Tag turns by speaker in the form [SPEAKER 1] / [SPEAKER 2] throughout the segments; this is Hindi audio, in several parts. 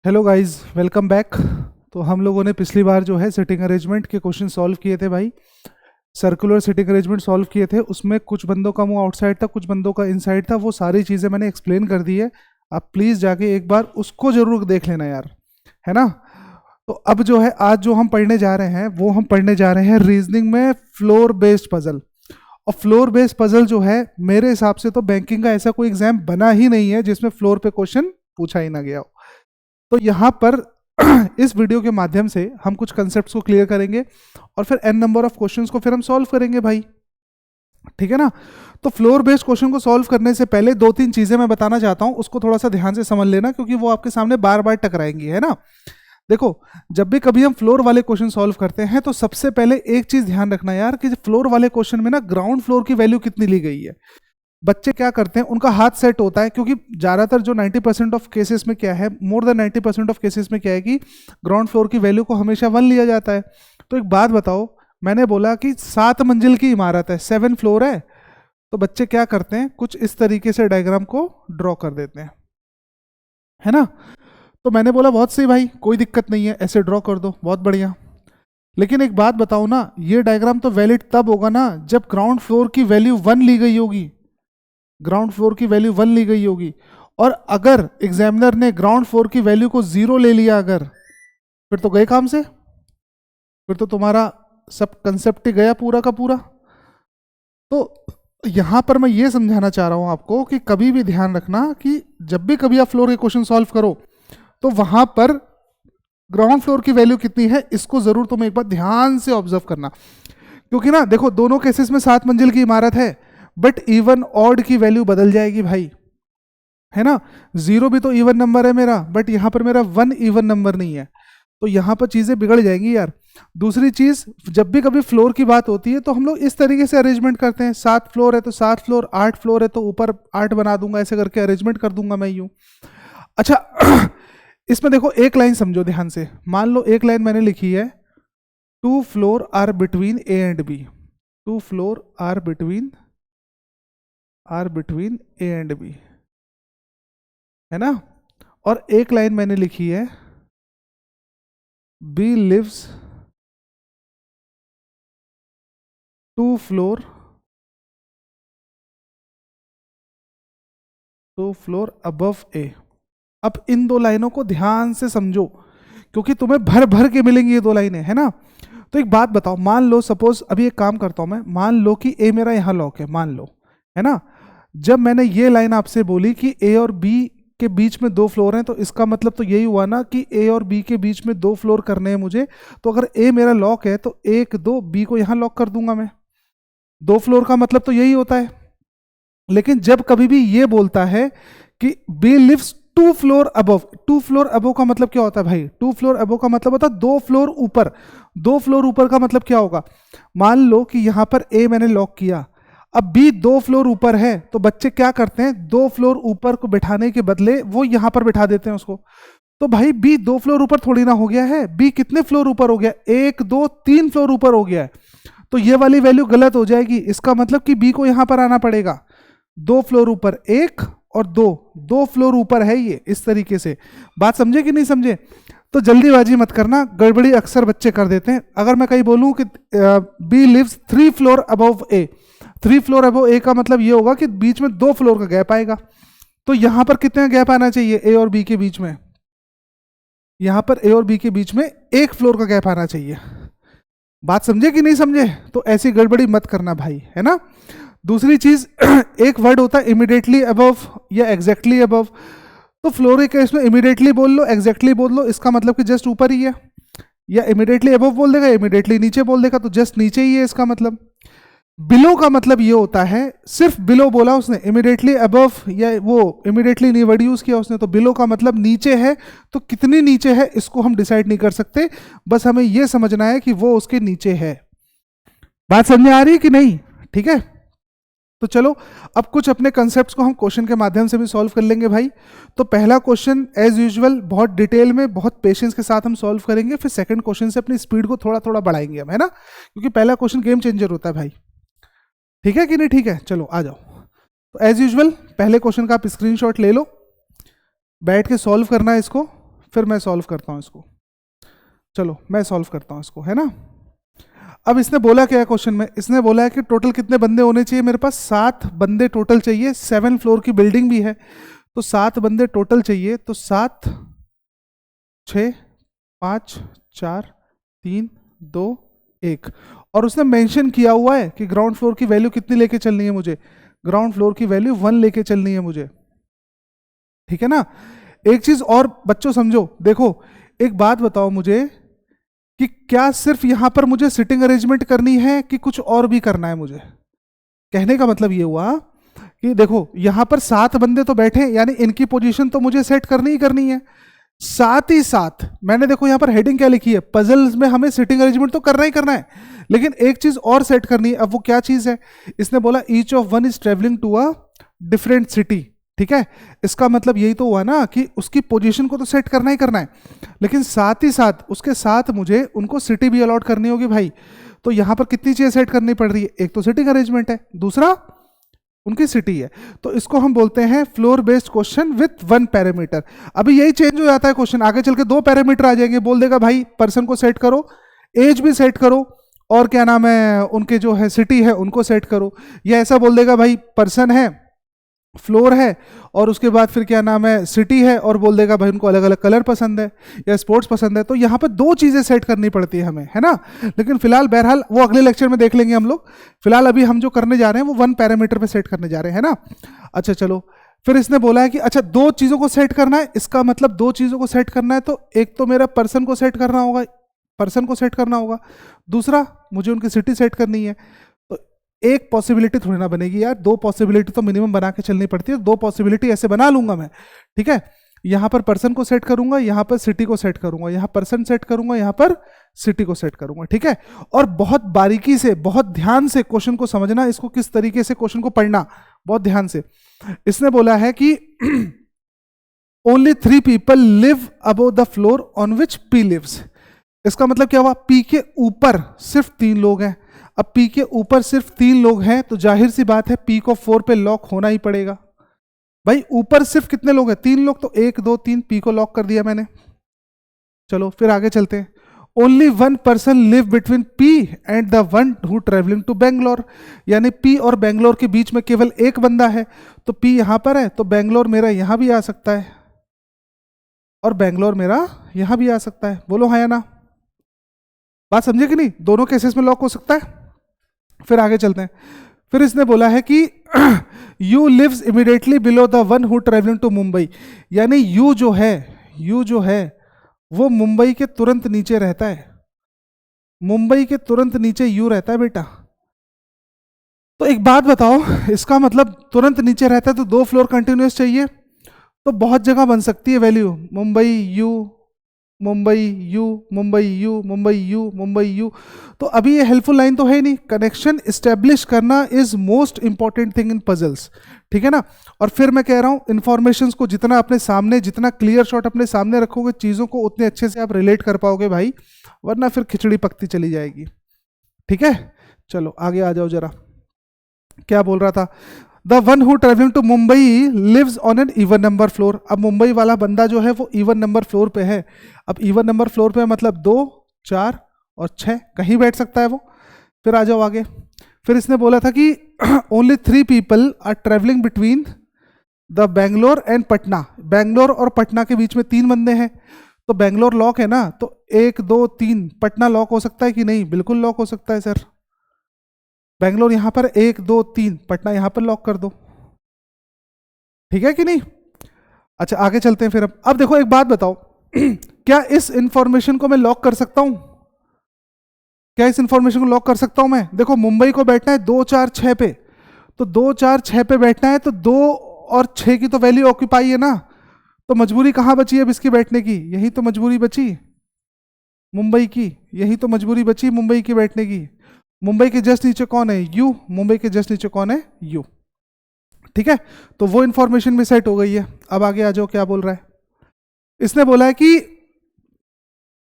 [SPEAKER 1] Hello guys, welcome back. तो हम लोगों ने पिछली बार जो है सिटिंग अरेंजमेंट के क्वेश्चन सॉल्व किए थे भाई। सर्कुलर सिटिंग अरेंजमेंट सॉल्व किए थे। उसमें कुछ बंदों का मुंह आउटसाइड था, कुछ बंदों का इनसाइड था। वो सारी चीज़ें मैंने एक्सप्लेन कर दी है। आप प्लीज़ जाके एक बार उसको जरूर देख लेना यार, है ना। तो अब जो है आज जो हम पढ़ने जा रहे हैं वो हम पढ़ने जा रहे हैं रीजनिंग में फ्लोर बेस्ड पजल। और फ्लोर बेस्ड पजल जो है मेरे हिसाब से तो बैंकिंग का ऐसा कोई एग्जाम बना ही नहीं है जिसमें फ्लोर पे क्वेश्चन पूछा ही ना गया हो। तो यहाँ पर इस वीडियो के माध्यम से हम कुछ कंसेप्ट्स को क्लियर करेंगे और फिर एन नंबर ऑफ क्वेश्चंस को फिर हम सॉल्व करेंगे भाई, ठीक है ना। तो फ्लोर बेस्ड क्वेश्चन को सॉल्व करने से पहले दो तीन चीजें मैं बताना चाहता हूं, उसको थोड़ा सा ध्यान से समझ लेना क्योंकि वो आपके सामने बार बार टकराएंगी, है ना। देखो, जब भी कभी हम फ्लोर वाले क्वेश्चन सॉल्व करते हैं तो सबसे पहले एक चीज ध्यान रखना यार कि फ्लोर वाले क्वेश्चन में ना ग्राउंड फ्लोर की वैल्यू कितनी ली गई है। बच्चे क्या करते हैं, उनका हाथ सेट होता है क्योंकि ज्यादातर जो 90% ऑफ केसेस में क्या है, मोर देन 90% ऑफ केसेस में क्या है कि ग्राउंड फ्लोर की वैल्यू को हमेशा 1 लिया जाता है। तो एक बात बताओ, मैंने बोला कि 7 मंजिल की इमारत है, 7 फ्लोर है। तो बच्चे क्या करते हैं, कुछ इस तरीके से डायग्राम को ड्रॉ कर देते हैं, है ना। तो मैंने बोला बहुत सही भाई, कोई दिक्कत नहीं है, ऐसे ड्रॉ कर दो, बहुत बढ़िया। लेकिन एक बात बताओ ना, ये डायग्राम तो वैलिड तब होगा ना जब ग्राउंड फ्लोर की वैल्यू 1 ली गई होगी। ग्राउंड फ्लोर की वैल्यू 1 ली गई होगी। और अगर एग्जामिनर ने ग्राउंड फ्लोर की वैल्यू को 0 ले लिया अगर, फिर तो गए काम से, फिर तो तुम्हारा सब कंसेप्ट ही गया पूरा का पूरा। तो यहां पर मैं ये समझाना चाह रहा हूं आपको कि कभी भी ध्यान रखना कि जब भी कभी आप फ्लोर के क्वेश्चन सॉल्व करो तो वहां पर ग्राउंड फ्लोर की वैल्यू कितनी है इसको जरूर तुम एक बार ध्यान से ऑब्जर्व करना। क्योंकि ना देखो, दोनों केसेस में 7 मंजिल की इमारत है, बट इवन ऑड की वैल्यू बदल जाएगी भाई, है ना। 0 भी तो इवन नंबर है मेरा, बट यहां पर मेरा 1 इवन नंबर नहीं है। तो यहां पर चीजें बिगड़ जाएंगी यार। दूसरी चीज, जब भी कभी फ्लोर की बात होती है तो हम लोग इस तरीके से अरेंजमेंट करते हैं, 7 फ्लोर है तो 7 फ्लोर, 8 फ्लोर है तो ऊपर 8 बना दूंगा, ऐसे करके अरेंजमेंट कर दूंगा मैं यूं। अच्छा इसमें देखो एक लाइन समझो ध्यान से। मान लो एक लाइन मैंने लिखी है, 2 floor are between A and B. 2 floor are between A and B, है ना। और एक लाइन मैंने लिखी है, B lives 2 floor above A. अब इन दो लाइनों को ध्यान से समझो क्योंकि तुम्हें भर भर के मिलेंगी ये दो लाइनें, है ना। तो एक बात बताओ, मान लो सपोज अभी एक काम करता हूं मैं, मान लो कि ए मेरा यहां लॉक है, मान लो, है ना। जब मैंने ये लाइन आपसे बोली कि ए और बी के बीच में 2 फ्लोर हैं तो इसका मतलब तो यही हुआ ना कि ए और बी के बीच में 2 फ्लोर करने हैं मुझे। तो अगर ए मेरा लॉक है तो 1 2 बी को यहां लॉक कर दूंगा मैं। 2 फ्लोर का मतलब तो यही होता है। लेकिन जब कभी भी ये बोलता है कि B lives 2 floor above, 2 floor above का मतलब क्या होता है भाई, 2 फ्लोर अबव का मतलब होता है 2 फ्लोर ऊपर। 2 फ्लोर ऊपर का मतलब क्या होगा, मान लो कि यहां पर ए मैंने लॉक किया, अब बी 2 फ्लोर ऊपर है, तो बच्चे क्या करते हैं, 2 फ्लोर ऊपर को बिठाने के बदले वो यहां पर बिठा देते हैं उसको। तो भाई बी 2 फ्लोर ऊपर थोड़ी ना हो गया है, बी कितने फ्लोर ऊपर हो गया, 1 2 3 फ्लोर ऊपर हो गया है। तो ये वाली वैल्यू गलत हो जाएगी, इसका मतलब कि बी को यहां पर आना पड़ेगा। 2 फ्लोर ऊपर 1 और 2 फ्लोर ऊपर है ये, इस तरीके से। बात समझे कि नहीं समझे। तो जल्दीबाजी मत करना, गड़बड़ी अक्सर बच्चे कर देते हैं। अगर मैं कहीं बोलूं कि बी लिव्स 3 फ्लोर अबव ए, 3 फ्लोर अबव ए का मतलब ये होगा कि बीच में 2 फ्लोर का गैप आएगा। तो यहां पर कितने गैप आना चाहिए ए और बी के बीच में, यहां पर ए और बी के बीच में 1 फ्लोर का गैप आना चाहिए। बात समझे कि नहीं समझे। तो ऐसी गड़बड़ी मत करना भाई, है ना। दूसरी चीज एक वर्ड होता है इमीडिएटली अबव या एग्जैक्टली अबव। तो फ्लोर के केस में इमीडिएटली बोल लो, एग्जैक्टली बोल लो, इसका मतलब कि जस्ट ऊपर ही है। या इमीडिएटली अबव बोल देगा, इमीडिएटली नीचे बोल देगा, तो जस्ट नीचे ही है इसका मतलब। बिलो का मतलब ये होता है, सिर्फ बिलो बोला उसने, इमीडिएटली अबव या वो इमीडिएटली नहीं वर्ड यूज किया उसने, तो बिलो का मतलब नीचे है। तो कितनी नीचे है इसको हम डिसाइड नहीं कर सकते, बस हमें यह समझना है कि वो उसके नीचे है। बात समझ आ रही है कि नहीं, ठीक है। तो चलो अब कुछ अपने कंसेप्ट्स को हम क्वेश्चन के माध्यम से भी सॉल्व कर लेंगे भाई। तो पहला क्वेश्चन एज यूजुअल बहुत डिटेल में, बहुत पेशेंस के साथ हम सॉल्व करेंगे, फिर सेकंड क्वेश्चन से अपनी स्पीड को थोड़ा थोड़ा बढ़ाएंगे हम, है ना, क्योंकि पहला क्वेश्चन गेम चेंजर होता है भाई। ठीक है कि नहीं, ठीक है, चलो आ जाओ। तो एज यूजुअल पहले क्वेश्चन का आप स्क्रीनशॉट ले लो, बैठ के सॉल्व करना है इसको, फिर मैं सॉल्व करता हूं इसको। चलो मैं सॉल्व करता हूं इसको, है ना। अब इसने बोला क्या है क्वेश्चन में, इसने बोला है कि टोटल कितने बंदे होने चाहिए मेरे पास, 7 बंदे टोटल चाहिए, 7 फ्लोर की बिल्डिंग भी है तो 7 बंदे टोटल चाहिए। तो 7 6 5 4 3 2 1, और उसने मेंशन किया हुआ है कि ग्राउंड फ्लोर की वैल्यू कितनी लेके चलनी है मुझे, ग्राउंड फ्लोर की वैल्यू 1 लेके चलनी है मुझे, ठीक है ना। एक चीज और बच्चों समझो, देखो एक बात बताओ मुझे कि क्या सिर्फ यहां पर मुझे सिटिंग अरेंजमेंट करनी है कि कुछ और भी करना है मुझे। कहने का मतलब ये हुआ कि देखो यहां पर 7 बंदे तो बैठे, यानी इनकी पोजीशन तो मुझे सेट करनी ही करनी है। साथ ही साथ मैंने देखो यहां पर हेडिंग क्या लिखी है, पजल्स में हमें सिटिंग अरेंजमेंट तो करना ही करना है, लेकिन एक चीज और सेट करनी है। अब वो क्या चीज है, इसने बोला each of one is travelling to a different city, ठीक है। इसका मतलब यही तो हुआ ना कि उसकी पोजीशन को तो सेट करना ही करना है, लेकिन साथ ही साथ उसके साथ मुझे उनको सिटी भी अलॉट करनी होगी भाई। तो यहां पर कितनी चीजें सेट करनी पड़ रही है, एक तो सिटिंग अरेंजमेंट है, दूसरा उनकी सिटी है। तो इसको हम बोलते हैं floor based question with 1 parameter. अभी यही चेंज हो जाता है क्वेश्चन, आगे चल के 2 पैरामीटर आ जाएंगे, बोल देगा भाई पर्सन को सेट करो, एज भी सेट करो, और क्या नाम है उनके जो है सिटी है उनको सेट करो, या ऐसा बोल देगा भाई पर्सन है, फ्लोर है, और उसके बाद फिर क्या नाम है सिटी है, और बोल देगा भाई उनको अलग अलग कलर पसंद है या स्पोर्ट्स पसंद है। तो यहाँ पर 2 चीजें सेट करनी पड़ती है हमें, है ना। लेकिन फिलहाल बहरहाल वो अगले लेक्चर में देख लेंगे हम लोग, फिलहाल अभी हम जो करने जा रहे हैं वो 1 पैरामीटर पे सेट करने जा रहे हैं, है ना। अच्छा चलो, फिर इसने बोला है कि अच्छा 2 चीजों को सेट करना है, इसका मतलब 2 चीजों को सेट करना है, तो एक तो मेरा पर्सन को सेट करना होगा, पर्सन को सेट करना होगा, दूसरा मुझे उनकी सिटी सेट करनी है। तो एक पॉसिबिलिटी थोड़ी ना बनेगी यार, 2 पॉसिबिलिटी तो मिनिमम बना के चलनी पड़ती है। 2 पॉसिबिलिटी ऐसे बना लूंगा मैं, ठीक है। यहां पर पर्सन को सेट करूंगा, यहां पर सिटी को सेट करूंगा, यहां पर्सन सेट करूंगा, यहां पर सिटी को सेट करूंगा, ठीक है। और बहुत बारीकी से, बहुत ध्यान से क्वेश्चन को समझना, इसको किस तरीके से क्वेश्चन को पढ़ना, बहुत ध्यान से। इसने बोला है कि only 3 people live above the floor on which P lives. इसका मतलब क्या हुआ, पी के ऊपर सिर्फ 3 लोग हैं। अब पी के ऊपर सिर्फ 3 लोग हैं तो जाहिर सी बात है पी को 4 पे लॉक होना ही पड़ेगा। भाई ऊपर सिर्फ कितने लोग हैं, 3 लोग, तो 1 2 3 पी को लॉक कर दिया मैंने। चलो फिर आगे चलते हैं। Only 1 person live between P and the one who travelling to Bangalore, यानी पी और बेंगलोर के बीच में केवल एक बंदा है। तो पी यहां पर है तो बेंगलोर मेरा यहां भी आ सकता है, और बेंगलोर मेरा यहां भी आ सकता है। बोलो हाँ या ना, बात समझे कि नहीं, दोनों केसेस में लॉक हो सकता है। फिर आगे चलते हैं। फिर इसने बोला है कि U lives immediately below the one who travelling to Mumbai, यानी यू जो है वो मुंबई के तुरंत नीचे रहता है, मुंबई के तुरंत नीचे यू रहता है बेटा। तो एक बात बताओ, इसका मतलब तुरंत नीचे रहता है तो 2 फ्लोर कंटिन्यूअस चाहिए, तो बहुत जगह बन सकती है value, Mumbai you Mumbai you Mumbai you Mumbai you Mumbai you. तो अभी ये हेल्पफुल लाइन तो है नहीं, कनेक्शन इस्टेब्लिश करना is most important thing in puzzles, ठीक है ना। और फिर मैं कह रहा हूं इंफॉर्मेशन को जितना अपने सामने, जितना क्लियर शॉट अपने सामने रखोगे चीजों को, उतने अच्छे से आप रिलेट कर पाओगे भाई, वरना फिर खिचड़ी पकती चली जाएगी, ठीक है। चलो आगे आ जाओ जरा, क्या बोल रहा था। The one who travelling to Mumbai lives on an even number floor. अब मुंबई वाला बंदा जो है वो इवन नंबर फ्लोर पे है। अब इवन नंबर फ्लोर पे मतलब 2 4 और 6 कहीं बैठ सकता है वो। फिर आ जाओ आगे। फिर इसने बोला था कि only 3 people are travelling between the Bangalore and Patna. Bangalore और पटना के बीच में 3 बंदे हैं, तो बेंगलोर लॉक है ना, तो 1 2 3 पटना लॉक हो सकता है कि नहीं, बिल्कुल लॉक हो सकता है सर। बेंगलोर यहां पर 1 2 3, पटना यहां पर लॉक कर दो, ठीक है कि नहीं। अच्छा आगे चलते हैं फिर। अब देखो एक बात बताओ, क्या इस इंफॉर्मेशन को मैं लॉक कर सकता हूं, क्या इस इंफॉर्मेशन को लॉक कर सकता हूं मैं। देखो मुंबई को बैठना है 2 4 6 पे, तो 2 4 6 पे बैठना है, तो 2 और 6 की तो वैल्यू ऑक्यूपाई है ना, तो मजबूरी कहां बची है अब इसकी बैठने की, यही तो मजबूरी बची मुंबई की, यही तो मजबूरी बची मुंबई की बैठने की। मुंबई के जस्ट नीचे कौन है, यू, मुंबई के जस्ट नीचे कौन है, यू, ठीक है। तो वो इंफॉर्मेशन भी सेट हो गई है। अब आगे आ जाओ, क्या बोल रहा है। इसने बोला है कि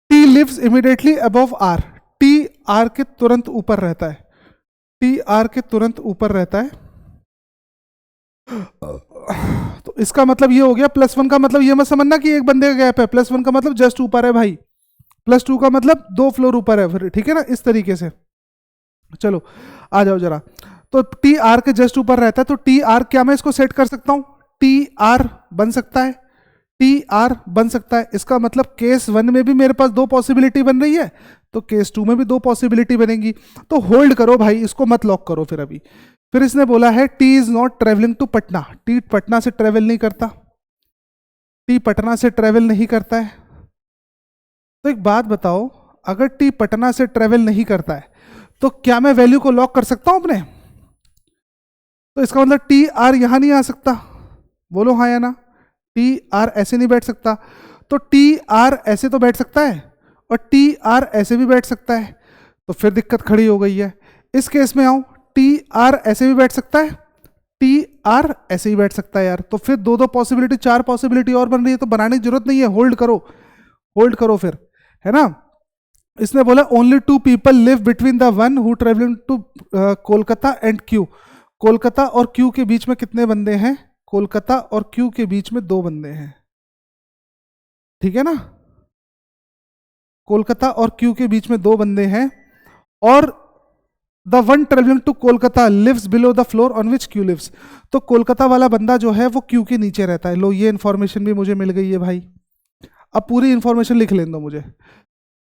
[SPEAKER 1] T lives immediately above R, T R के तुरंत ऊपर रहता है, टी आर के तुरंत ऊपर रहता है। तो इसका मतलब ये हो गया, +1 का मतलब ये मत समझना कि एक बंदे का गैप है, +1 का मतलब जस्ट ऊपर है भाई, +2 का मतलब 2 फ्लोर ऊपर है फिर, ठीक है ना, इस तरीके से। चलो आ जाओ जरा, तो टी आर के जस्ट ऊपर रहता है, तो टी आर क्या मैं इसको सेट कर सकता हूं, टी आर बन सकता है, टी आर बन सकता है। इसका मतलब केस 1 में भी मेरे पास 2 पॉसिबिलिटी बन रही है, तो केस 2 में भी 2 पॉसिबिलिटी बनेंगी। तो होल्ड करो भाई, इसको मत लॉक करो फिर अभी। फिर इसने बोला है T is not travelling to Patna, T Patna से ट्रेवल नहीं करता, टी पटना से ट्रेवल नहीं करता है। तो एक बात बताओ, अगर टी पटना से ट्रेवल नहीं करता है तो क्या मैं वैल्यू को लॉक कर सकता हूं अपने? तो इसका मतलब टी आर यहां नहीं आ सकता, बोलो हाँ या ना। टी आर ऐसे नहीं बैठ सकता, तो टी आर ऐसे तो बैठ सकता है और टी आर ऐसे भी बैठ सकता है, तो फिर दिक्कत खड़ी हो गई है। इस केस में आऊं, टी आर ऐसे भी बैठ सकता है, टी आर ऐसे ही बैठ सकता है यार, तो फिर 2 पॉसिबिलिटी 4 पॉसिबिलिटी और बन रही है, तो बनाने की जरूरत नहीं है, होल्ड करो, होल्ड करो फिर, है ना। इसने बोला only 2 people live between the one who travelling to Kolkata and Q, Kolkata और क्यू के बीच में कितने बंदे हैं, कोलकाता और क्यू के बीच में 2 बंदे हैं, ठीक है ना, कोलकाता और क्यू के बीच में 2 बंदे हैं, और the one travelling to Kolkata lives below the floor on which Q lives, तो कोलकाता वाला बंदा जो है वो क्यू के नीचे रहता है। लो ये इंफॉर्मेशन भी मुझे मिल गई है भाई, अब पूरी इंफॉर्मेशन लिख लेने दो मुझे।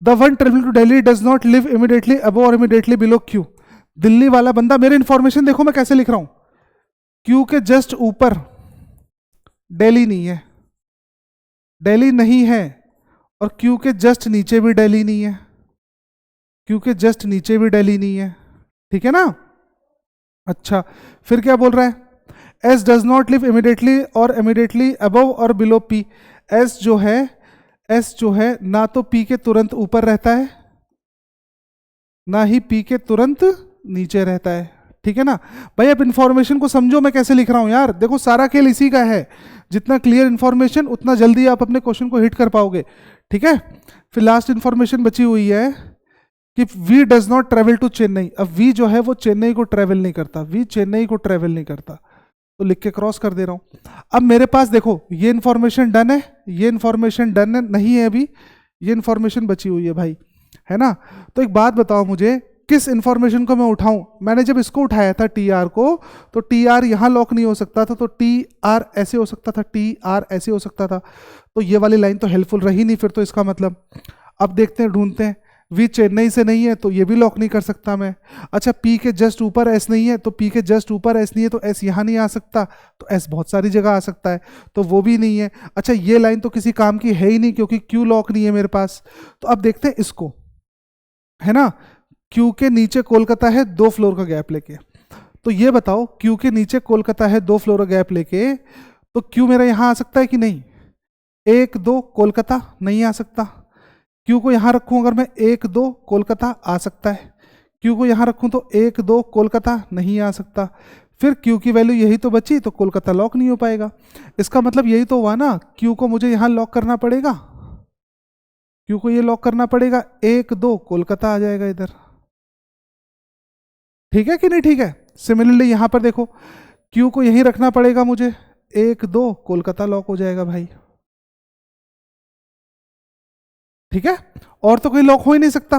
[SPEAKER 1] The one travelling to Delhi does not live immediately above और इमीडिएटली बिलो क्यू, दिल्ली वाला बंदा, मेरे इंफॉर्मेशन देखो मैं कैसे लिख रहा हूं, क्यू के जस्ट ऊपर दिल्ली नहीं है, दिल्ली नहीं है, और क्यू के जस्ट नीचे भी दिल्ली नहीं है, क्यू के जस्ट नीचे भी दिल्ली नहीं है, ठीक है ना। अच्छा फिर क्या बोल रहा है, S does not live immediately और इमीडिएटली अबव और बिलो पी, एस जो है, एस जो है ना तो पी के तुरंत ऊपर रहता है ना ही पी के तुरंत नीचे रहता है, ठीक है ना भाई। अब इंफॉर्मेशन को समझो मैं कैसे लिख रहा हूं यार, देखो सारा खेल इसी का है, जितना क्लियर इंफॉर्मेशन उतना जल्दी आप अपने क्वेश्चन को हिट कर पाओगे, ठीक है। फिर लास्ट इंफॉर्मेशन बची हुई है कि V does not travel to Chennai, अब वी जो है वो चेन्नई को ट्रेवल नहीं करता, वी चेन्नई को ट्रेवल नहीं करता, तो लिख के क्रॉस कर दे रहा हूं। अब मेरे पास देखो ये इंफॉर्मेशन डन है, ये इंफॉर्मेशन डन नहीं है, अभी ये इंफॉर्मेशन बची हुई है भाई, है ना। तो एक बात बताओ मुझे, किस इंफॉर्मेशन को मैं उठाऊं, मैंने जब इसको उठाया था टी आर को, तो टी आर यहां लॉक नहीं हो सकता था, तो टी आर ऐसे हो सकता था, टी आर ऐसे हो सकता था, तो ये वाली लाइन तो हेल्पफुल रही नहीं फिर, तो इसका मतलब अब देखते हैं, ढूंढते हैं, वी चेन्नई से नहीं है तो ये भी लॉक नहीं कर सकता मैं। अच्छा पी के जस्ट ऊपर एस नहीं है, तो पी के जस्ट ऊपर एस नहीं है, तो एस यहाँ नहीं आ सकता, तो एस बहुत सारी जगह आ सकता है, तो वो भी नहीं है। अच्छा ये लाइन तो किसी काम की है ही नहीं क्योंकि क्यू लॉक नहीं है मेरे पास। तो अब देखते हैं इसको, है ना, क्यू के नीचे कोलकाता है 2 फ्लोर का गैप लेके, तो ये बताओ क्यू के नीचे कोलकाता है 2 फ्लोर का गैप लेके, तो क्यू मेरा यहां आ सकता है कि नहीं, 1 2 कोलकाता नहीं आ सकता, क्यू को यहां रखूं अगर मैं 1 2 कोलकाता आ सकता है, क्यू को यहां रखूं तो 1 2 कोलकाता नहीं आ सकता, फिर क्यू की वैल्यू यही तो बची, तो कोलकाता लॉक नहीं हो पाएगा। इसका मतलब यही तो हुआ ना, क्यू को मुझे यहां लॉक करना पड़ेगा, क्यू को ये लॉक करना पड़ेगा, 1 2 कोलकाता आ जाएगा इधर, ठीक है कि नहीं, ठीक है। सिमिलरली यहां पर देखो क्यू को यहीं रखना पड़ेगा मुझे, 1 2 कोलकाता लॉक हो जाएगा भाई, ठीक है, और तो कोई लॉक हो ही नहीं सकता,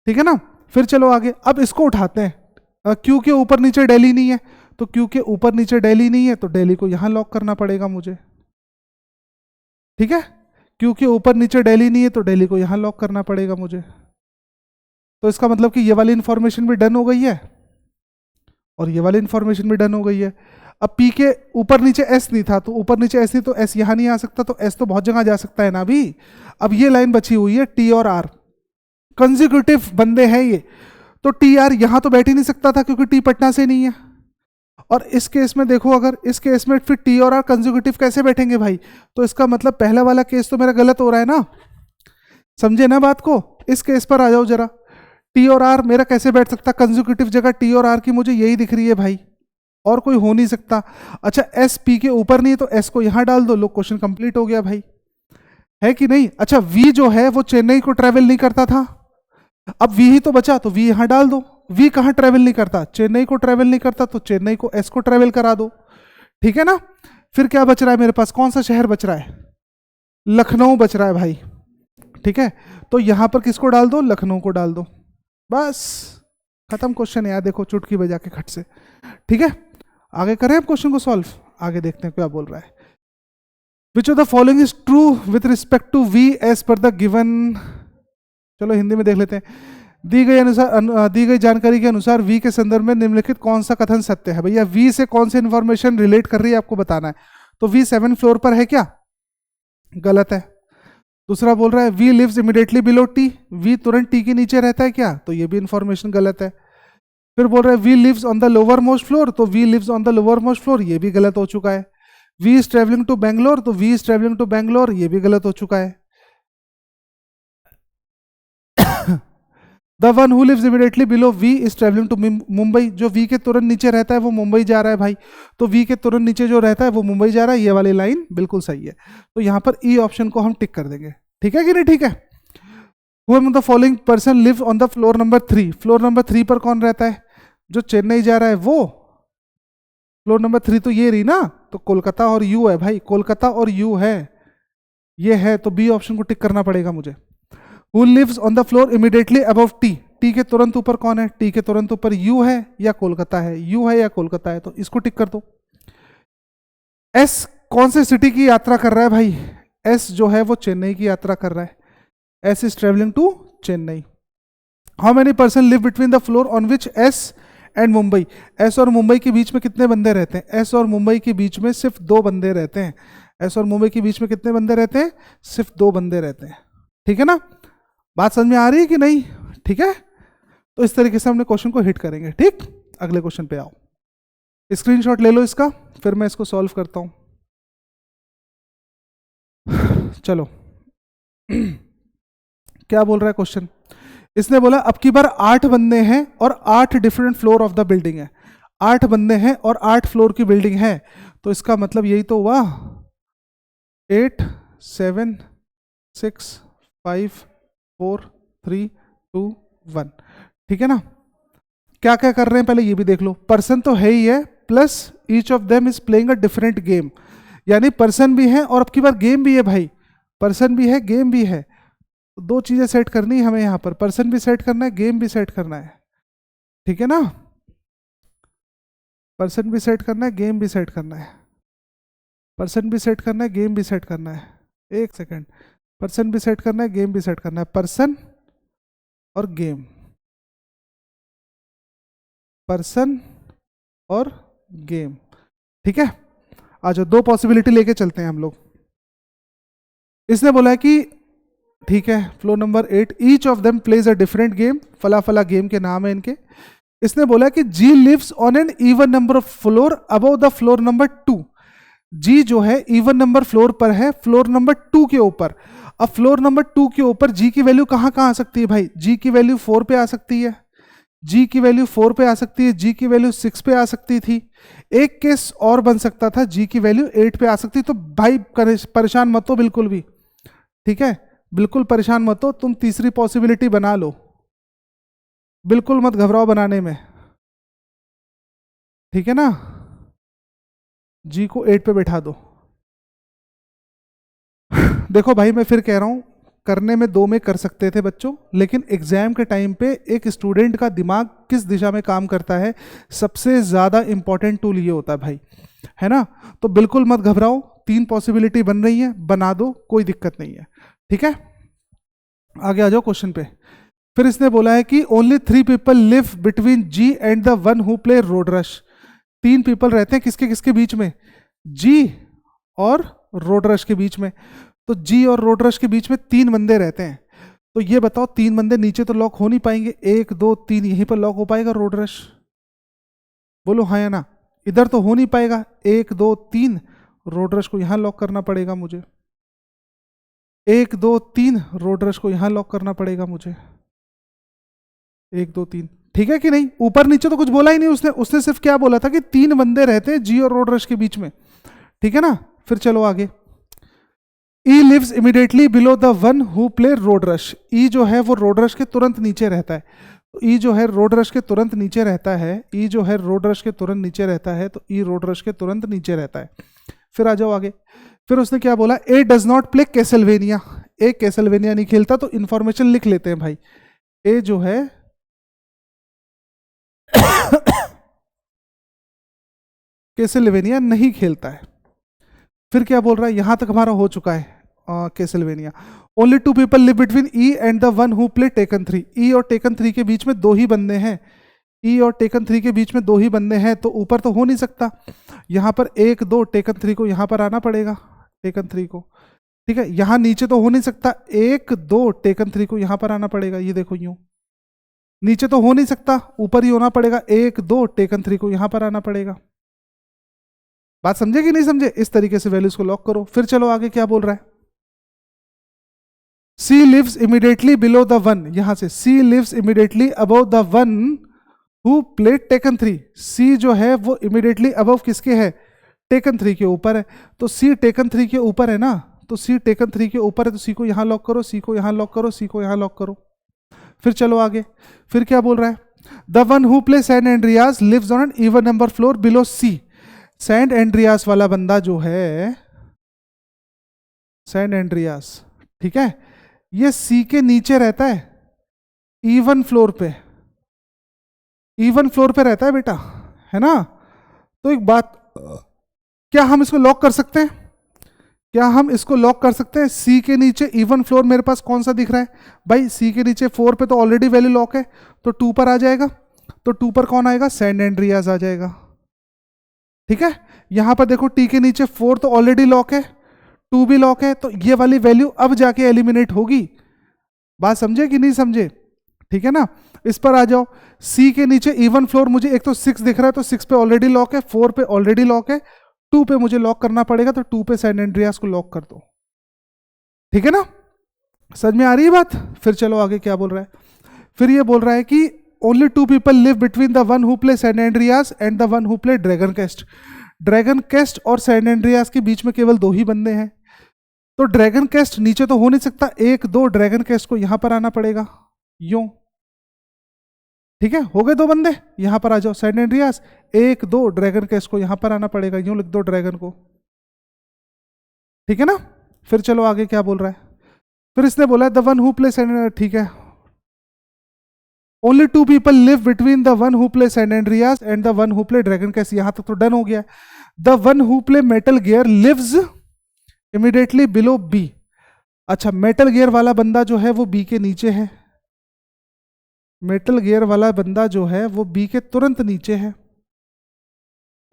[SPEAKER 1] ठीक है ना। फिर चलो आगे, अब इसको उठाते हैं, क्यू के ऊपर नीचे दिल्ली नहीं है, तो क्यू के ऊपर नीचे दिल्ली नहीं है, तो दिल्ली को यहां लॉक करना पड़ेगा मुझे, ठीक है, क्यू के ऊपर नीचे दिल्ली नहीं है तो दिल्ली को यहां लॉक करना पड़ेगा मुझे। तो इसका मतलब कि ये वाली इंफॉर्मेशन भी डन हो गई है और ये वाली इंफॉर्मेशन भी डन हो गई है। अब पी के ऊपर नीचे एस नहीं था, तो ऊपर नीचे एस नहीं, तो एस यहां नहीं आ सकता, तो एस तो बहुत जगह जा सकता है ना अभी। अब ये लाइन बची हुई है टी और आर, कंजिक्यूटिव बंदे हैं ये, तो टी आर यहां तो बैठ ही नहीं सकता था क्योंकि टी पटना से नहीं है। और इस केस में देखो, अगर इस केस में फिर टी और आर कंजिक्यूटिव कैसे बैठेंगे भाई, तो इसका मतलब पहला वाला केस तो मेरा गलत हो रहा है ना, समझे ना बात को। इस केस पर आ जाओ जरा, टी और आर मेरा कैसे बैठ सकता, कंजिक्यूटिव जगह टी और आर की मुझे यही दिख रही है भाई, और कोई हो नहीं सकता। अच्छा एस पी के ऊपर नहीं है, तो एस को यहां डाल दो, लो क्वेश्चन कंप्लीट हो गया भाई, है कि नहीं। अच्छा वी जो है वो चेन्नई को ट्रेवल नहीं करता था, अब वी ही तो बचा, तो वी यहां डाल दो। वी कहां ट्रेवल नहीं करता, चेन्नई को ट्रेवल नहीं करता, तो चेन्नई को एस को ट्रेवल करा दो, ठीक है ना। फिर क्या बच रहा है मेरे पास, कौन सा शहर बच रहा है, लखनऊ बच रहा है भाई। ठीक है, तो यहां पर किसको डाल दो, लखनऊ को डाल दो, बस खत्म क्वेश्चन यार, देखो चुटकी बजा के खट से। ठीक है, आगे करें अब क्वेश्चन को सॉल्व, आगे देखते हैं क्या बोल रहा है। Which of the following is true with respect to V as per the given, चलो हिंदी में देख लेते हैं। दी गई जानकारी के अनुसार वी के संदर्भ में निम्नलिखित कौन सा कथन सत्य है। भैया वी से कौन सी इंफॉर्मेशन रिलेट कर रही है आपको बताना है। तो वी 7 फ्लोर पर है क्या, गलत है। दूसरा बोल रहा है V lives immediately below T, V तुरंत टी के नीचे रहता है क्या, तो ये भी इंफॉर्मेशन गलत है। फिर बोल रहा है V lives on the lower most floor, तो V lives on the lower most floor, ये भी गलत हो चुका है। V is travelling to Bangalore, तो V is travelling to Bangalore, ये भी गलत हो चुका है। The one who lives immediately below V is travelling to Mumbai, जो वी के तुरंत नीचे रहता है वो मुंबई जा रहा है भाई, तो वी के तुरंत नीचे जो रहता है वो मुंबई जा रहा है, ये वाली लाइन बिल्कुल सही है। तो यहां पर ई ऑप्शन को हम टिक कर देंगे। ठीक है कि नहीं, ठीक है। Who among the following person live on the floor number 3, floor number 3 पर कौन रहता है, जो चेन्नई जा रहा है वो, फ्लोर नंबर 3 तो ये रही ना, तो कोलकाता और यू है भाई, कोलकाता और यू है, ये है, तो बी ऑप्शन को टिक करना पड़ेगा मुझे। Who lives on the floor immediately above T, T के तुरंत ऊपर कौन है, टी के तुरंत ऊपर यू है या कोलकाता है, यू है या कोलकाता है, तो इसको टिक कर दो। एस कौन से सिटी की यात्रा कर रहा है भाई, एस जो है वो चेन्नई की यात्रा कर रहा है, S is travelling to Chennai. How many person live between the floor on which S and Mumbai, S और मुंबई के बीच में कितने बंदे रहते हैं, एस और मुंबई के बीच में सिर्फ 2 बंदे रहते हैं, एस और मुंबई के बीच में कितने बंदे रहते हैं, सिर्फ 2 बंदे रहते हैं। ठीक है ना, बात समझ में आ रही है कि नहीं, ठीक है। तो इस तरीके से हमने क्वेश्चन को हिट करेंगे। ठीक, अगले क्वेश्चन पे आओ, स्क्रीनशॉट ले लो इसका, फिर मैं इसको सॉल्व करता हूं। चलो क्या बोल रहा है क्वेश्चन, इसने बोला अब की बार 8 बंदे हैं और 8 different floor of the building है, 8 बंदे हैं और 8 फ्लोर की बिल्डिंग है, तो इसका मतलब यही तो हुआ 8 7 6 5 4 3 2 1। ठीक है ना, क्या क्या कर रहे हैं पहले ये भी देख लो, पर्सन तो है ही है, plus each of them is playing a different game, यानी पर्सन भी है और अब की बार गेम भी है भाई, पर्सन भी है गेम भी है, 2 चीजें सेट करनी है हमें यहाँ पर, पर्सन भी सेट करना है, गेम भी सेट करना है। ठीक है ना, पर्सन भी सेट करना है, गेम भी सेट करना है, पर्सन भी सेट करना है, गेम भी सेट करना है। एक सेकेंड, पर्सन भी सेट करना है, गेम भी सेट करना है, पर्सन और गेम, पर्सन और गेम। ठीक है, आज 2 पॉसिबिलिटी लेके चलते हैं हम लोग। इसने बोला है कि ठीक है, floor number 8 each of them plays a different game, फला फला गेम के नाम है इनके। इसने बोला कि G lives on an even number of floor above the floor number 2, G जो है इवन नंबर फ्लोर पर है, फ्लोर नंबर 2 के ऊपर। अब फ्लोर नंबर 2 के ऊपर जी की वैल्यू कहां कहां आ सकती है भाई, जी की वैल्यू 4 पे आ सकती है, जी की वैल्यू 4 पे आ सकती है, जी की वैल्यू 6 पे आ सकती थी, एक केस और बन सकता था जी की वैल्यू 8 पे आ सकती। तो भाई परेशान मत हो बिल्कुल भी, ठीक है, बिल्कुल परेशान मत हो, तुम तीसरी पॉसिबिलिटी बना लो, बिल्कुल मत घबराओ बनाने में। ठीक है ना, जी को 8 पे बैठा दो। देखो भाई मैं फिर कह रहा हूं, करने में 2 में कर सकते थे बच्चों, लेकिन एग्जाम के टाइम पे एक स्टूडेंट का दिमाग किस दिशा में काम करता है, सबसे ज्यादा इंपॉर्टेंट टूल ये होता है भाई, है ना। तो बिल्कुल मत घबराओ, 3 पॉसिबिलिटी बन रही है, बना दो, कोई दिक्कत नहीं है। ठीक है, आगे आ जाओ क्वेश्चन पे। फिर इसने बोला है कि only 3 people live between G and the one who play Road rush, 3 people रहते हैं किसके किसके बीच में, जी और रोड रश के बीच में। तो जी और रोड रश के बीच में 3 बंदे रहते हैं, तो ये बताओ 3 बंदे नीचे तो लॉक हो नहीं पाएंगे, 1 2 3 यहीं पर लॉक हो पाएगा रोड रश, बोलो हाँ या ना, इधर तो हो नहीं पाएगा, 1 2 3 रोड रश को यहां लॉक करना पड़ेगा मुझे, 1 2 3 रोड रश को यहां लॉक करना पड़ेगा मुझे, 1 2 3। ठीक है कि नहीं, ऊपर नीचे तो कुछ बोला ही नहीं उसने, उसने सिर्फ क्या बोला था कि 3 बंदे रहते हैं जी और रोड रश के बीच में। ठीक है ना, फिर चलो आगे। E lives immediately below the one who play Road Rash, E जो है वो रोड रश के तुरंत नीचे रहता है, तो ई जो है रोड रश के तुरंत नीचे रहता है, ई जो है रोड रश के तुरंत नीचे रहता है, तो ई रोड रश के तुरंत नीचे रहता है। फिर आ जाओ आगे। फिर उसने क्या बोला, A does not play Castlevania, A Castlevania नहीं खेलता। तो इंफॉर्मेशन लिख लेते हैं भाई, ए जो है कैसलवेनिया नहीं खेलता है। फिर क्या बोल रहा है, यहां तक हमारा हो चुका है Castlevania. Only two people live between E and the one who play Tekken 3, E और टेकन 3 के बीच में दो ही बंदे हैं, ई और टेकन 3 के बीच में दो ही बंदे हैं, तो ऊपर तो हो नहीं सकता। यहां पर 1 2 टेकन 3 को यहां पर आना पड़ेगा, टेकन 3 को, ठीक है। यहां नीचे तो हो नहीं सकता, 1 2 टेकन 3 को यहां पर आना पड़ेगा, ये देखो यूं। नीचे तो हो नहीं सकता, ऊपर ही होना पड़ेगा, 1 2 टेकन 3 को यहां पर आना पड़ेगा। बात समझे कि नहीं समझे? इस तरीके से वैल्यूज को लॉक करो। फिर चलो आगे क्या बोल रहा है, C lives immediately below the one, यहां से C lives immediately above the one who played Tekken 3, C जो है वो इमीडिएटली अबव किसके है, टेकन 3 के ऊपर है। तो सी टेकन 3 के ऊपर है ना, तो सी टेकन 3 के ऊपर है, तो सी को यहां लॉक करो, सी को यहां लॉक करो, सी को यहां लॉक करो। फिर चलो आगे, फिर क्या बोल रहा है, the one who play San Andreas lives on an even number floor below C, San Andreas वाला बंदा जो है, सैन एंड्रियास, ठीक है, ये सी के नीचे रहता है, इवन फ्लोर पे, इवन फ्लोर पे रहता है बेटा, है ना। तो एक बात, क्या हम इसको लॉक कर सकते हैं, क्या हम इसको लॉक कर सकते हैं? सी के नीचे इवन फ्लोर मेरे पास कौन सा दिख रहा है भाई, सी के नीचे 4 पे तो ऑलरेडी वैल्यू लॉक है, तो 2 पर आ जाएगा, तो 2 पर कौन आएगा, सैन एंड्रियास आ जाएगा, ठीक है। यहां पर देखो टी के नीचे 4 तो ऑलरेडी लॉक है, 2 भी लॉक है, तो ये वाली वैल्यू अब जाके एलिमिनेट होगी। बात समझे कि नहीं समझे, ठीक है ना। इस पर आ जाओ, सी के नीचे इवन फ्लोर मुझे एक तो 6 दिख रहा है, तो 6 पे ऑलरेडी लॉक है, 4 पे ऑलरेडी लॉक है, 2 पे मुझे लॉक करना पड़ेगा, तो 2 पे सैन एंड्रियास को लॉक कर दो, ठीक है ना। समझ में आ रही है बात? फिर चलो आगे क्या बोल रहा है, फिर ये बोल रहा है कि only 2 people live between the one who play San Andreas and the one who play Dragon Quest, Dragon Quest और सैन एंड्रियास के बीच में केवल 2 ही बंदे हैं, तो ड्रैगन क्वेस्ट नीचे तो हो नहीं सकता, 1 2 ड्रैगन क्वेस्ट को यहां पर आना पड़ेगा, यूं, ठीक है। हो गए 2 बंदे, यहां पर आ जाओ, सैन एंड्रियास, 1 2 ड्रैगन क्वेस्ट को यहां पर आना पड़ेगा, यूं लिख दो ड्रैगन को, ठीक है ना। फिर चलो आगे क्या बोल रहा है, फिर इसने बोला the one who play San, ठीक है, only 2 people live between the one who play San Andreas and the one who play Dragon Quest, यहां तक तो डन हो गया। The one who play Metal Gear lives immediately below B, अच्छा मेटल गियर वाला बंदा जो है वो बी के नीचे है, मेटल गियर वाला बंदा जो है वो बी के तुरंत नीचे है।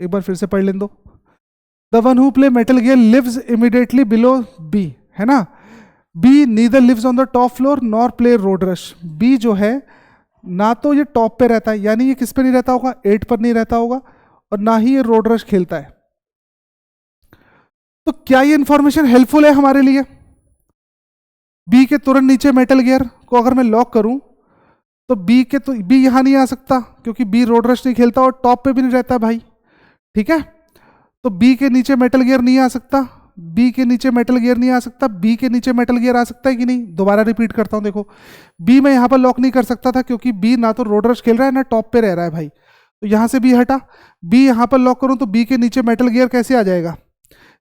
[SPEAKER 1] एक बार फिर से पढ़ लें दो, the one who play Metal Gear lives immediately below B, है ना। B neither lives on the top floor nor play Road Rash, B जो है ना तो ये टॉप पे रहता है, यानी ये किस पे नहीं रहता होगा, 8 पर नहीं रहता होगा, और ना ही ये रोड रश खेलता है। तो क्या ये इंफॉर्मेशन हेल्पफुल है हमारे लिए? बी के तुरंत नीचे मेटल गियर को अगर मैं लॉक करूं, तो बी के, तो बी यहां नहीं आ सकता क्योंकि बी रोड रश नहीं खेलता और टॉप पे भी नहीं रहता भाई, ठीक है। तो बी के नीचे मेटल गियर नहीं आ सकता, बी के नीचे मेटल गियर नहीं आ सकता, बी के नीचे मेटल गियर आ सकता है कि नहीं? दोबारा रिपीट करता हूं, देखो बी मैं यहां पर लॉक नहीं कर सकता था क्योंकि बी ना तो रोड रश खेल रहा है ना टॉप पे रह रहा है भाई, तो यहां से बी हटा, बी यहां पर लॉक करूं तो बी के नीचे मेटल गियर कैसे आ जाएगा,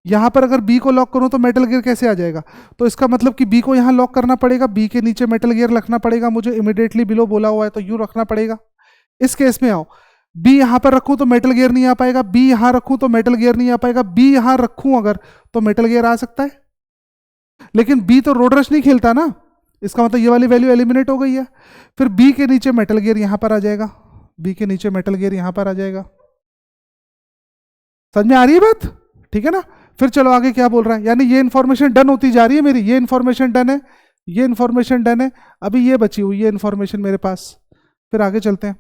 [SPEAKER 1] यहां पर अगर बी को लॉक करूं तो मेटल गियर कैसे आ जाएगा, तो इसका मतलब कि बी को यहां लॉक करना पड़ेगा, बी के नीचे मेटल गियर रखना पड़ेगा मुझे, इमीडिएटली बिलो बोला हुआ है तो यूं रखना पड़ेगा। इस केस में आओ, बी यहां पर रखूं तो मेटल गियर नहीं आ पाएगा, बी यहां रखूं तो मेटल गियर नहीं आ पाएगा, बी यहां रखूं अगर तो मेटल गियर आ सकता है, लेकिन बी तो रोड रश नहीं खेलता ना, इसका मतलब ये वाली वैल्यू एलिमिनेट हो गई है। फिर बी के नीचे मेटल गियर यहां पर आ जाएगा, बी के नीचे मेटल गियर यहां पर आ जाएगा। समझ में आ रही है बात? ठीक है ना। फिर चलो आगे क्या बोल रहा है, यानी ये इंफॉर्मेशन डन होती जा रही है मेरी, ये इंफॉर्मेशन डन है, ये इंफॉर्मेशन डन है, अभी ये बची हुई है इंफॉर्मेशन मेरे पास। फिर आगे चलते हैं।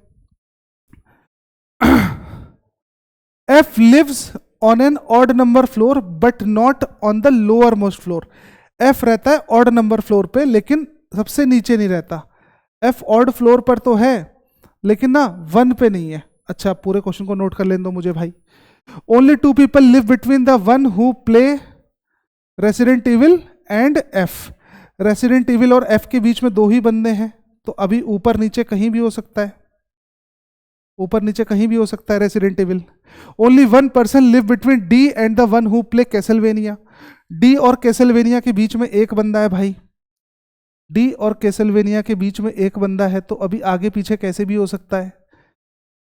[SPEAKER 1] F lives on an odd number floor but not on the lower most floor. F रहता है odd number floor पे लेकिन सबसे नीचे नहीं रहता। F odd floor पर तो है लेकिन ना 1 पे नहीं है। अच्छा पूरे क्वेश्चन को नोट कर लेने दो मुझे भाई। Only 2 people live between the one who play Resident Evil and F. Resident Evil और F के बीच में 2 ही बंदे हैं, तो अभी ऊपर नीचे कहीं भी हो सकता है। ऊपर नीचे कहीं भी हो सकता है Resident Evil. Only one person live between D and the one who play Castlevania. D और कैसलवेनिया के बीच में एक बंदा है भाई, डी और कैसलवेनिया के बीच में एक बंदा है, तो अभी आगे पीछे कैसे भी हो सकता है।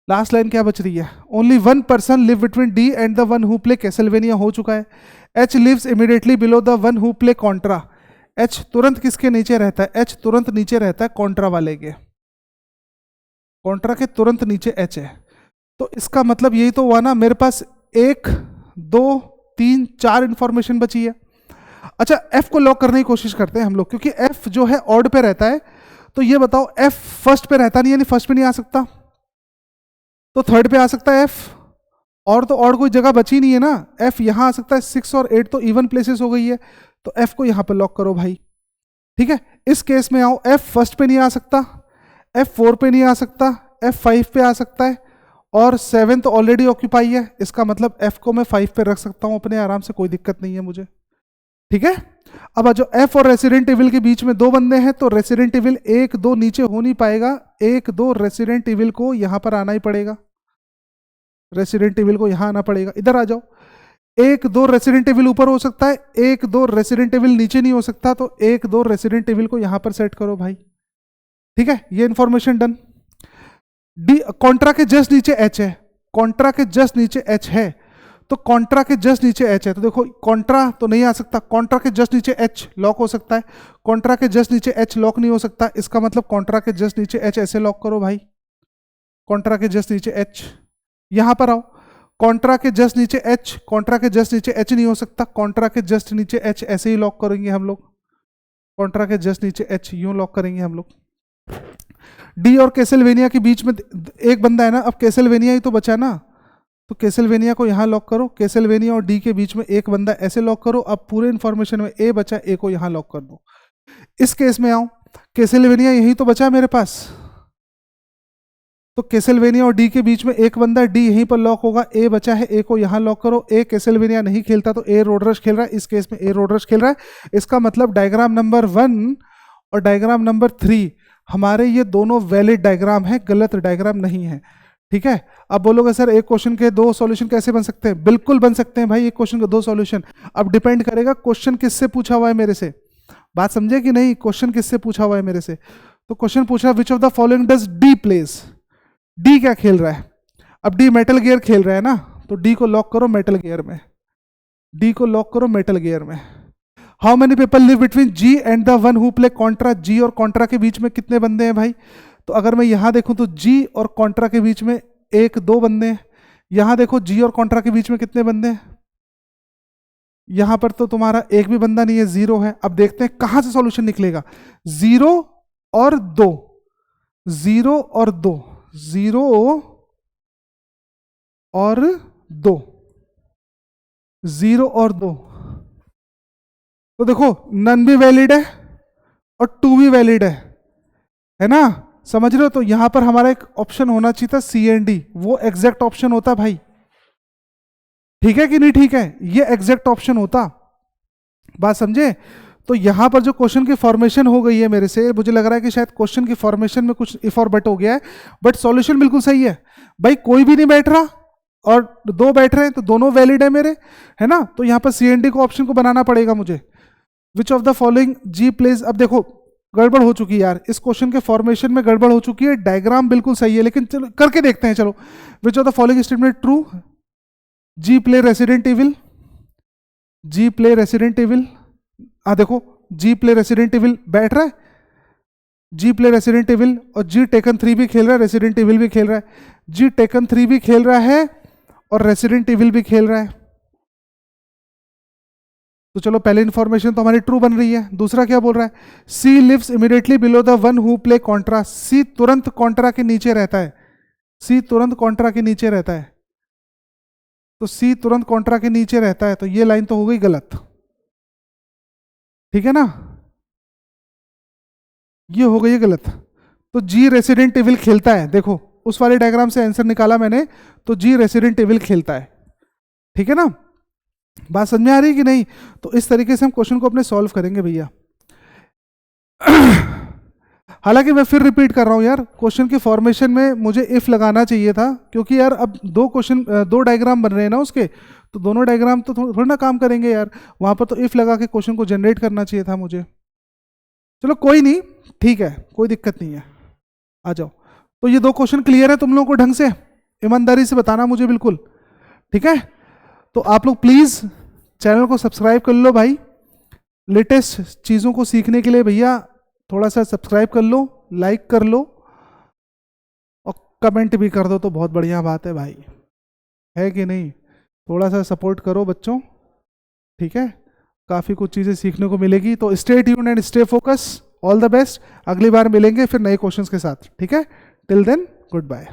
[SPEAKER 1] लास्ट लाइन क्या बच रही है, only one person live between D and the one who play Castlevania हो चुका है। H lives immediately below the one who play Contra. H तुरंत किसके नीचे रहता है, एच तुरंत नीचे रहता है कॉन्ट्रा वाले के, कॉन्ट्रा के तुरंत नीचे एच है। तो इसका मतलब यही तो हुआ ना, मेरे पास 1 2 3 4 इंफॉर्मेशन बची है। अच्छा एफ को लॉक करने की कोशिश करते हैं हम लोग, क्योंकि एफ जो है ऑड पे रहता है। तो ये बताओ एफ फर्स्ट पे रहता नहीं, यानी फर्स्ट पे नहीं आ सकता, तो थर्ड पे आ सकता है एफ, और तो और कोई जगह बची नहीं है ना। एफ यहां आ सकता है, 6 और 8 तो इवन प्लेसेस हो गई है, तो एफ को यहां पर लॉक करो भाई। ठीक है, इस केस में आओ, एफ फर्स्ट पे नहीं आ सकता, एफ 4 पे नहीं आ सकता, एफ 5 पे आ सकता है, और 7 तो ऑलरेडी ऑक्यूपाई है। इसका मतलब एफ को मैं 5 पे रख सकता हूं अपने आराम से, कोई दिक्कत नहीं है मुझे। ठीक है, अब जो एफ और रेसिडेंट एविल के बीच में 2 बंदे हैं, तो रेसिडेंट एविल 1 2 नीचे हो नहीं पाएगा, 1 2 रेसिडेंट एविल को यहां पर आना ही पड़ेगा, रेसिडेंट एविल को यहां आना पड़ेगा। इधर आ जाओ, 1 2 रेसिडेंट एविल ऊपर हो सकता है, 1 2 रेसिडेंट एविल नीचे नहीं हो सकता, तो 1 2 रेसिडेंट एविल को यहां पर सेट करो भाई। ठीक है, ये इंफॉर्मेशन डन। डी कॉन्ट्रा के जस्ट नीचे एच है, कॉन्ट्रा के जस्ट नीचे एच है, तो कॉन्ट्रा के जस्ट नीचे एच है, तो देखो कॉन्ट्रा तो नहीं आ सकता, कॉन्ट्रा के जस्ट नीचे एच लॉक हो सकता है, कॉन्ट्रा के जस्ट नीचे एच लॉक नहीं हो सकता। इसका मतलब कॉन्ट्रा के जस्ट नीचे एच ऐसे लॉक करो भाई, कॉन्ट्रा के जस्ट नीचे एच। यहां पर आओ, कॉन्ट्रा के जस्ट नीचे एच, कॉन्ट्रा के जस्ट नीचे एच नहीं हो सकता, कॉन्ट्रा के जस्ट नीचे एच ऐसे ही लॉक करेंगे हम लोग, कॉन्ट्रा के जस्ट नीचे एच यूं लॉक करेंगे हम लोग। डी और कैसलवेनिया के बीच में एक बंदा है ना, अब कैसलवेनिया ही तो बचा ना, तो कैसलवेनिया को यहां लॉक करो, कैसलवेनिया और डी के बीच में एक बंदा ऐसे लॉक करो। अब पूरे इंफॉर्मेशन में ए बचा, ए को यहां लॉक कर दो। इस केस में आओ, कैसलवेनिया यही तो बचा मेरे पास, तो कैसलवेनिया और डी के बीच में एक बंदा, डी यहीं पर लॉक होगा, ए बचा है, ए को यहां लॉक करो। ए कैसलवेनिया नहीं खेलता तो ए रोड रश खेल रहा है, इस केस में ए रोड रश खेल रहा है। इसका मतलब डायग्राम नंबर 1 और डायग्राम नंबर 3 हमारे ये दोनों वैलिड डायग्राम है, गलत डायग्राम नहीं है। ठीक है, अब बोलोगे सर एक क्वेश्चन के 2 सॉल्यूशन कैसे बन सकते हैं? बिल्कुल बन सकते हैं भाई, एक क्वेश्चन के 2 सॉल्यूशन। अब डिपेंड करेगा क्वेश्चन किससे पूछा हुआ है मेरे से, बात समझे कि नहीं, क्वेश्चन किससे पूछा हुआ है मेरे से। तो क्वेश्चन पूछा विच of the following does D place, D क्या खेल रहा है, अब डी मेटल गियर खेल रहा है ना, तो डी को लॉक करो मेटल गियर में, डी को लॉक करो मेटल गियर में। How many people live between G and the one who play Contra, G और कॉन्ट्रा के बीच में कितने बंदे हैं भाई, तो अगर मैं यहां देखूं तो जी और कॉन्ट्रा के बीच में 1 2 बंदे हैं। यहां देखो जी और कॉन्ट्रा के बीच में कितने बंदे हैं, यहां पर तो तुम्हारा एक भी बंदा नहीं है, 0 है। अब देखते हैं कहां से सॉल्यूशन निकलेगा, 0 और 2, 0 और 2, 0 और 2, 0 और 2, तो देखो नन भी वैलिड है और 2 भी वैलिड है ना, समझ रहे हो। तो यहां पर हमारा एक ऑप्शन होना चाहिए था सी एंड डी, वो एग्जैक्ट ऑप्शन होता भाई। ठीक है कि नहीं, ठीक है, ये एग्जैक्ट ऑप्शन होता, बात समझे। तो यहां पर जो क्वेश्चन की फॉर्मेशन हो गई है मेरे से, मुझे लग रहा है कि शायद क्वेश्चन की फॉर्मेशन में कुछ इफ और बट हो गया है, बट सॉल्यूशन बिल्कुल सही है भाई। कोई भी नहीं बैठ रहा और 2 बैठ रहे हैं, तो दोनों वैलिड है मेरे, है ना। तो यहां पर सी एंड डी को ऑप्शन को बनाना पड़ेगा मुझे। Which of the following G places, अब देखो गड़बड़ हो चुकी है यार, इस क्वेश्चन के फॉर्मेशन में गड़बड़ हो चुकी है, डायग्राम बिल्कुल सही है, लेकिन चलो करके देखते हैं। चलो, which of the following statement true, G play Resident Evil, G play Resident Evil, देखो जी प्ले रेसिडेंट एविल बैठ रहा है, जी प्ले रेसिडेंट एविल, और जी टेकन 3 भी खेल रहा है, रेसिडेंट एविल भी खेल रहा है, जी टेकन 3 भी खेल रहा है और रेसिडेंट एविल भी खेल रहा है। तो चलो पहले इंफॉर्मेशन तो हमारी ट्रू बन रही है। दूसरा क्या बोल रहा है, C lives immediately below the one who play Contra, C तुरंत कॉन्ट्रा के नीचे रहता है, सी तुरंत कॉन्ट्रा के नीचे रहता है, तो सी तुरंत कॉन्ट्रा के नीचे रहता है, तो ये लाइन तो हो गई गलत, ठीक है ना, ये हो गई गलत। तो जी रेसिडेंट एविल खेलता है, देखो उस वाले डायग्राम से आंसर निकाला मैंने, तो जी रेसिडेंट एविल खेलता है, ठीक है ना, बात समझ में आ रही कि नहीं। तो इस तरीके से हम क्वेश्चन को अपने सॉल्व करेंगे भैया। हालांकि मैं फिर रिपीट कर रहा हूँ यार, क्वेश्चन की फॉर्मेशन में मुझे इफ लगाना चाहिए था, क्योंकि यार अब दो डायग्राम बन रहे हैं ना उसके, तो दोनों डायग्राम तो थोड़ा ना काम करेंगे यार, वहां पर तो इफ लगा के क्वेश्चन को जनरेट करना चाहिए था मुझे। चलो कोई नहीं, ठीक है, कोई दिक्कत नहीं है, आ जाओ। तो ये दो क्वेश्चन क्लियर है तुम लोगों को ढंग से, ईमानदारी से बताना मुझे बिल्कुल, ठीक है। तो आप लोग प्लीज चैनल को सब्सक्राइब कर लो भाई, लेटेस्ट चीज़ों को सीखने के लिए भैया थोड़ा सा सब्सक्राइब कर लो, लाइक कर लो और कमेंट भी कर दो तो बहुत बढ़िया बात है भाई, है कि नहीं। थोड़ा सा सपोर्ट करो बच्चों, ठीक है, काफ़ी कुछ चीज़ें सीखने को मिलेगी। तो stay tuned and stay focus, all the best, अगली बार मिलेंगे फिर नए क्वेश्चंस के साथ, ठीक है। Till then good bye.